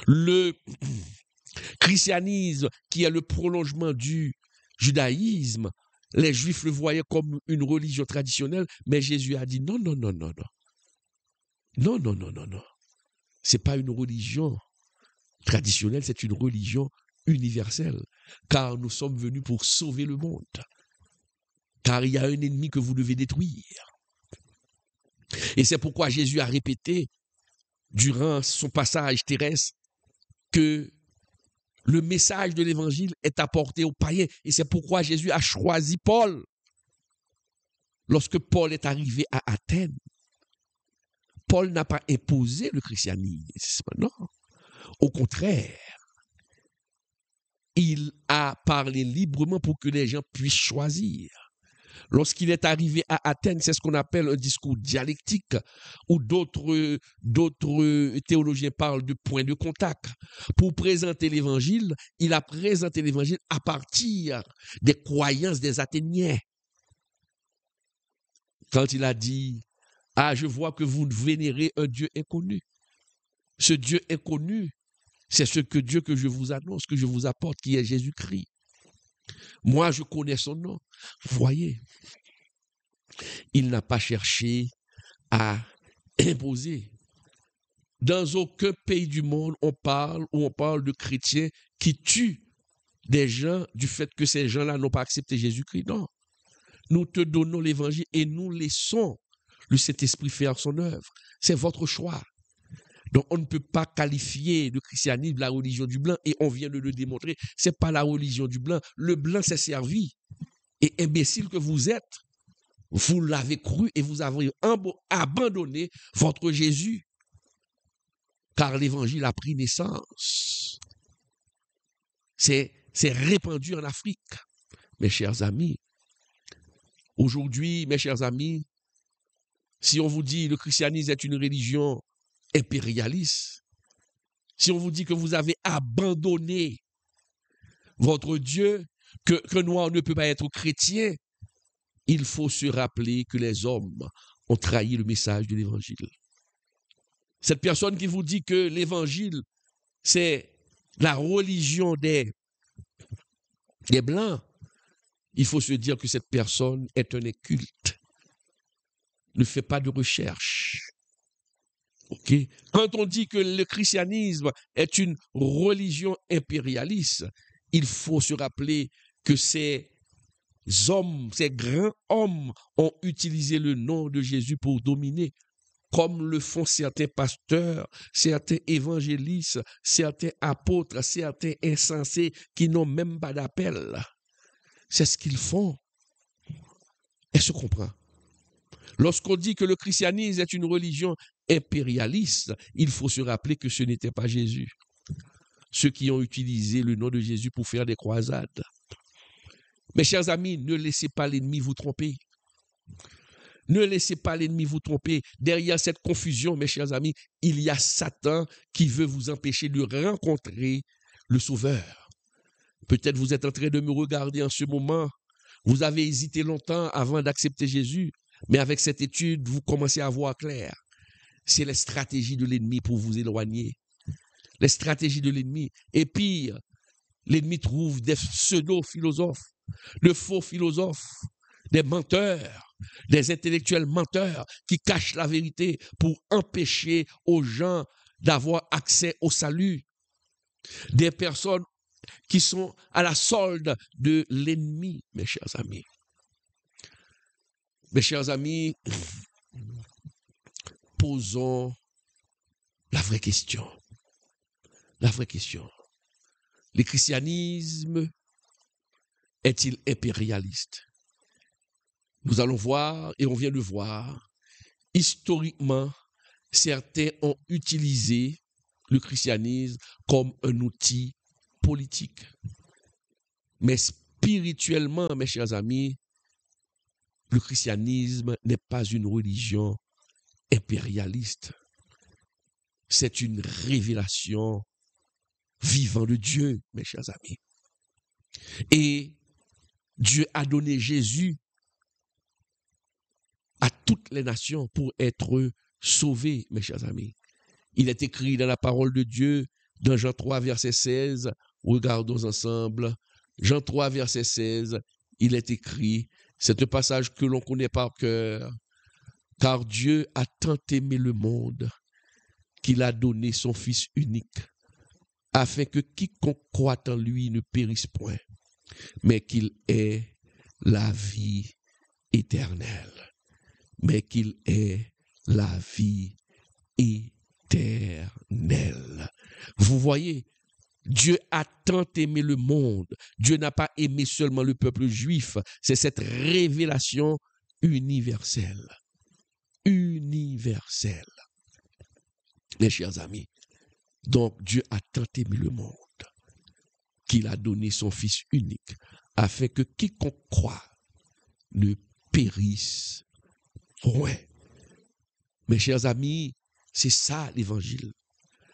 Le christianisme, qui est le prolongement du judaïsme, les Juifs le voyaient comme une religion traditionnelle, mais Jésus a dit non, non, non, non, non. Non, non, non, non, non. Ce n'est pas une religion traditionnelle, c'est une religion universelle. Car nous sommes venus pour sauver le monde. Car il y a un ennemi que vous devez détruire. Et c'est pourquoi Jésus a répété, durant son passage terrestre, que le message de l'évangile est apporté aux païens. Et c'est pourquoi Jésus a choisi Paul. Lorsque Paul est arrivé à Athènes, Paul n'a pas imposé le christianisme, non. Au contraire, il a parlé librement pour que les gens puissent choisir. Lorsqu'il est arrivé à Athènes, c'est ce qu'on appelle un discours dialectique, où d'autres théologiens parlent de point de contact. Pour présenter l'évangile, il a présenté l'évangile à partir des croyances des Athéniens. Quand il a dit, ah, je vois que vous vénérez un Dieu inconnu. Ce Dieu inconnu, c'est Dieu que je vous annonce, que je vous apporte, qui est Jésus-Christ. Moi, je connais son nom. Vous voyez, il n'a pas cherché à imposer. Dans aucun pays du monde, on parle de chrétiens qui tuent des gens du fait que ces gens-là n'ont pas accepté Jésus-Christ. Non. Nous te donnons l'évangile et nous laissons le Saint-Esprit faire son œuvre. C'est votre choix. Donc, on ne peut pas qualifier le christianisme la religion du blanc et on vient de le démontrer. Ce n'est pas la religion du blanc. Le blanc s'est servi. Et imbécile que vous êtes, vous l'avez cru et vous avez abandonné votre Jésus. Car l'évangile a pris naissance. C'est répandu en Afrique. Mes chers amis, aujourd'hui, mes chers amis, si on vous dit que le christianisme est une religion impérialiste, si on vous dit que vous avez abandonné votre Dieu, que noir ne peut pas être chrétien, il faut se rappeler que les hommes ont trahi le message de l'évangile. Cette personne qui vous dit que l'évangile, c'est la religion des Blancs, il faut se dire que cette personne est un inculte. Ne fait pas de recherche. Ok? Quand on dit que le christianisme est une religion impérialiste, il faut se rappeler que ces hommes, ces grands hommes ont utilisé le nom de Jésus pour dominer, comme le font certains pasteurs, certains évangélistes, certains apôtres, certains insensés qui n'ont même pas d'appel. C'est ce qu'ils font. Est-ce qu'on comprend? Lorsqu'on dit que le christianisme est une religion impérialiste, il faut se rappeler que ce n'était pas Jésus. Ceux qui ont utilisé le nom de Jésus pour faire des croisades. Mes chers amis, ne laissez pas l'ennemi vous tromper. Ne laissez pas l'ennemi vous tromper. Derrière cette confusion, mes chers amis, il y a Satan qui veut vous empêcher de rencontrer le Sauveur. Peut-être vous êtes en train de me regarder en ce moment. Vous avez hésité longtemps avant d'accepter Jésus, mais avec cette étude, vous commencez à voir clair. C'est les stratégies de l'ennemi pour vous éloigner. Les stratégies de l'ennemi. Et pire, l'ennemi trouve des pseudo-philosophes, de faux philosophes, des menteurs, des intellectuels menteurs qui cachent la vérité pour empêcher aux gens d'avoir accès au salut. Des personnes qui sont à la solde de l'ennemi, mes chers amis. Mes chers amis, posons la vraie question. La vraie question. Le christianisme est-il impérialiste? Nous allons voir, et on vient de voir, historiquement, certains ont utilisé le christianisme comme un outil politique. Mais spirituellement, mes chers amis, le christianisme n'est pas une religion impérialiste. C'est une révélation vivante de Dieu, mes chers amis. Et Dieu a donné Jésus à toutes les nations pour être sauvés, mes chers amis. Il est écrit dans la parole de Dieu, dans Jean 3, verset 16, regardons ensemble, Jean 3, verset 16, il est écrit, c'est un passage que l'on connaît par cœur, car Dieu a tant aimé le monde qu'il a donné son Fils unique, afin que quiconque croit en lui ne périsse point, mais qu'il ait la vie éternelle. Mais qu'il ait la vie éternelle. Vous voyez, Dieu a tant aimé le monde. Dieu n'a pas aimé seulement le peuple juif. C'est cette révélation universelle. Universelle. Mes chers amis, donc Dieu a tant aimé le monde qu'il a donné son Fils unique afin que quiconque croit ne périsse point. Mes chers amis, c'est ça l'évangile.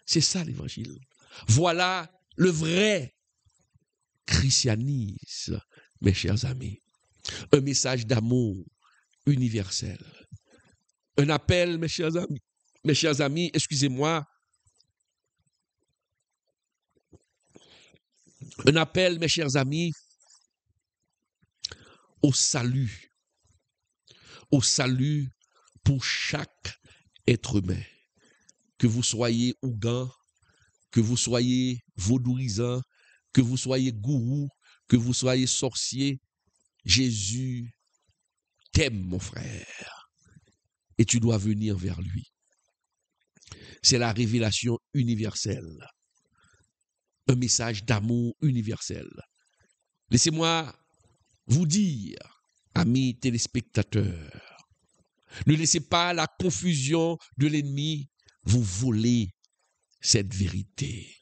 C'est ça l'évangile. Voilà le vrai christianisme, mes chers amis. Un message d'amour universel. Un appel, mes chers amis, excusez-moi. Un appel, mes chers amis, au salut. Au salut pour chaque être humain. Que vous soyez ougan, que vous soyez vaudourisant, que vous soyez gourou, que vous soyez sorcier, Jésus t'aime, mon frère, et tu dois venir vers lui. C'est la révélation universelle, un message d'amour universel. Laissez-moi vous dire, amis téléspectateurs, ne laissez pas la confusion de l'ennemi vous voler cette vérité.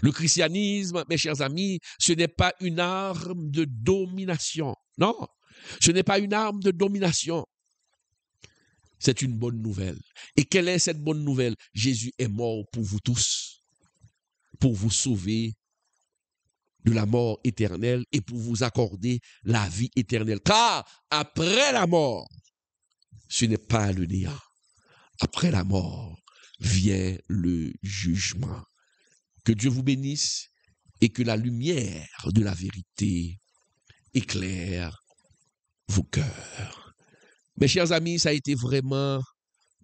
Le christianisme, mes chers amis, ce n'est pas une arme de domination. Non, ce n'est pas une arme de domination. C'est une bonne nouvelle. Et quelle est cette bonne nouvelle? Jésus est mort pour vous tous, pour vous sauver de la mort éternelle et pour vous accorder la vie éternelle. Car après la mort, ce n'est pas le néant. Après la mort vient le jugement. Que Dieu vous bénisse et que la lumière de la vérité éclaire vos cœurs. Mes chers amis, ça a été vraiment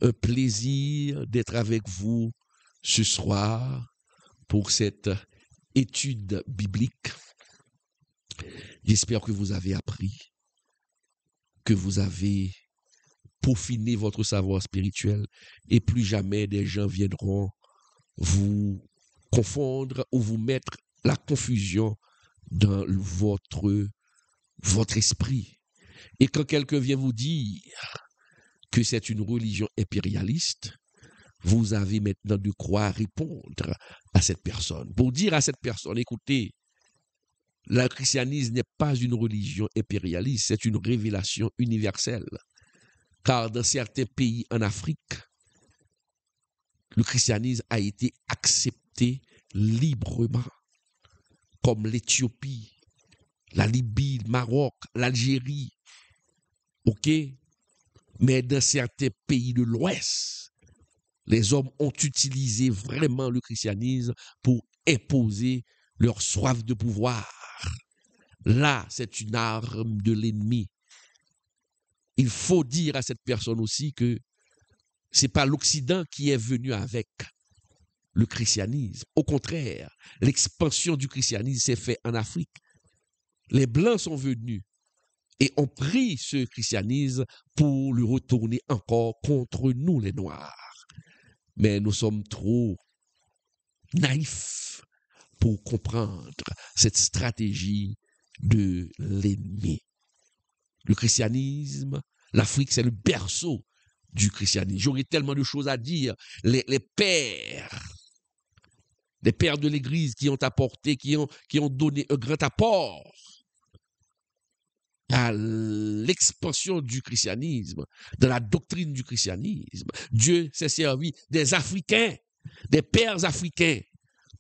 un plaisir d'être avec vous ce soir pour cette étude biblique. J'espère que vous avez appris, que vous avez peaufiné votre savoir spirituel et plus jamais des gens viendront vous confondre ou vous mettre la confusion dans votre esprit. Et quand quelqu'un vient vous dire que c'est une religion impérialiste, vous avez maintenant de quoi répondre à cette personne. Pour dire à cette personne, écoutez, le christianisme n'est pas une religion impérialiste, c'est une révélation universelle. Car dans certains pays en Afrique, le christianisme a été accepté librement, comme l'Éthiopie, la Libye, le Maroc, l'Algérie. OK? Mais dans certains pays de l'Ouest, les hommes ont utilisé vraiment le christianisme pour imposer leur soif de pouvoir. Là, c'est une arme de l'ennemi. Il faut dire à cette personne aussi que ce n'est pas l'Occident qui est venu avec le christianisme. Au contraire, l'expansion du christianisme s'est faite en Afrique. Les Blancs sont venus et ont pris ce christianisme pour le retourner encore contre nous, les Noirs. Mais nous sommes trop naïfs pour comprendre cette stratégie de l'ennemi. Le christianisme, l'Afrique, c'est le berceau du christianisme. J'aurais tellement de choses à dire. Les pères de l'Église qui ont apporté, qui ont donné un grand apport à l'expansion du christianisme, dans la doctrine du christianisme. Dieu s'est servi des Africains, des pères africains,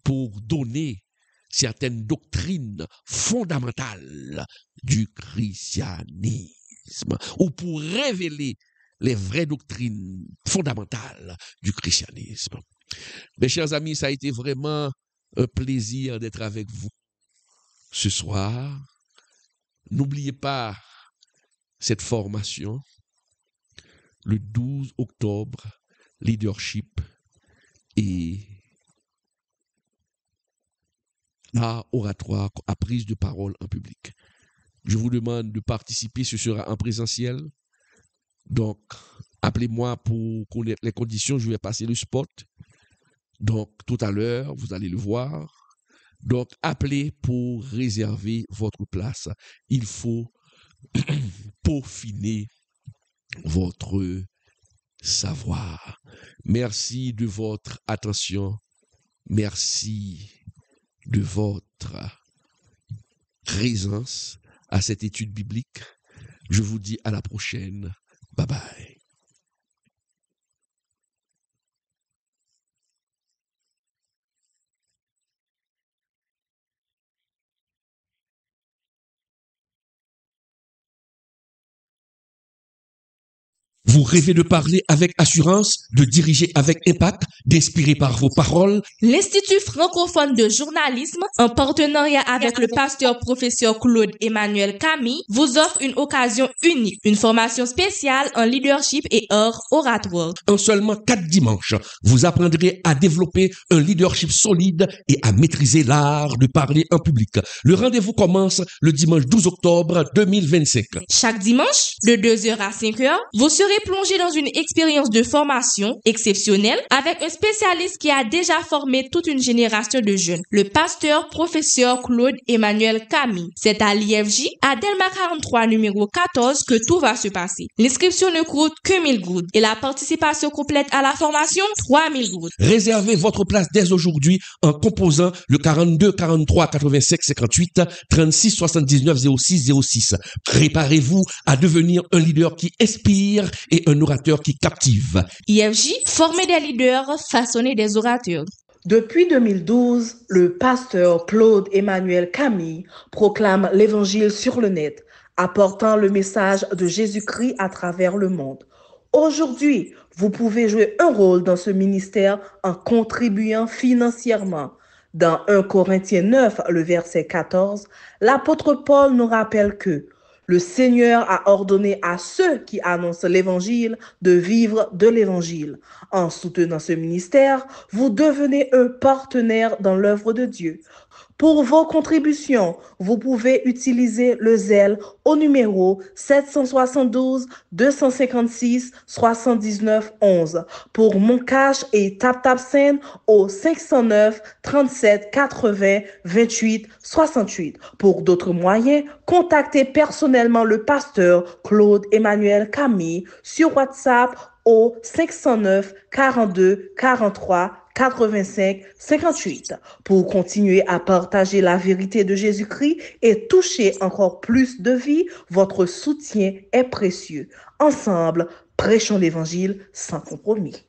pour donner certaines doctrines fondamentales du christianisme, ou pour révéler les vraies doctrines fondamentales du christianisme. Mes chers amis, ça a été vraiment un plaisir d'être avec vous ce soir. N'oubliez pas cette formation, le 12 octobre, leadership et art oratoire à prise de parole en public. Je vous demande de participer, ce sera en présentiel. Donc, appelez-moi pour connaître les conditions, je vais passer le spot. Donc, tout à l'heure, vous allez le voir. Donc, appelez pour réserver votre place. Il faut peaufiner votre savoir. Merci de votre attention. Merci de votre présence à cette étude biblique. Je vous dis à la prochaine. Bye bye. Vous rêvez de parler avec assurance, de diriger avec impact, d'inspirer par vos paroles? L'Institut francophone de journalisme, en partenariat avec le pasteur professeur Claude Emmanuel Camille, vous offre une occasion unique, une formation spéciale en leadership et art oratoire. En seulement 4 dimanches, vous apprendrez à développer un leadership solide et à maîtriser l'art de parler en public. Le rendez-vous commence le dimanche 12 octobre 2025. Chaque dimanche, de 2h à 5h, vous serez plongé dans une expérience de formation exceptionnelle avec un spécialiste qui a déjà formé toute une génération de jeunes, le pasteur professeur Claude Emmanuel Camille. C'est à l'IFJ, à Delma 43 numéro 14 que tout va se passer. L'inscription ne coûte que 1000 gouttes et la participation complète à la formation 3000 gouttes. Réservez votre place dès aujourd'hui en composant le 42 43 85 58 36 79 06 06. Préparez-vous à devenir un leader qui inspire et un orateur qui captive. IFJ, former des leaders, façonner des orateurs. Depuis 2012, le pasteur Claude Emmanuel Camille proclame l'évangile sur le net, apportant le message de Jésus-Christ à travers le monde. Aujourd'hui, vous pouvez jouer un rôle dans ce ministère en contribuant financièrement. Dans 1 Corinthiens 9, le verset 14, l'apôtre Paul nous rappelle que le Seigneur a ordonné à ceux qui annoncent l'Évangile de vivre de l'Évangile. En soutenant ce ministère, vous devenez un partenaire dans l'œuvre de Dieu. Pour vos contributions, vous pouvez utiliser le zèle au numéro 772 256 79 11. Pour Moncash et TapTapSend au 509 37 80 28 68. Pour d'autres moyens, contactez personnellement le pasteur Claude Emmanuel Camille sur WhatsApp au 509 42 43 85 58 pour continuer à partager la vérité de Jésus-Christ et toucher encore plus de vies. Votre soutien est précieux. Ensemble, prêchons l'Évangile sans compromis.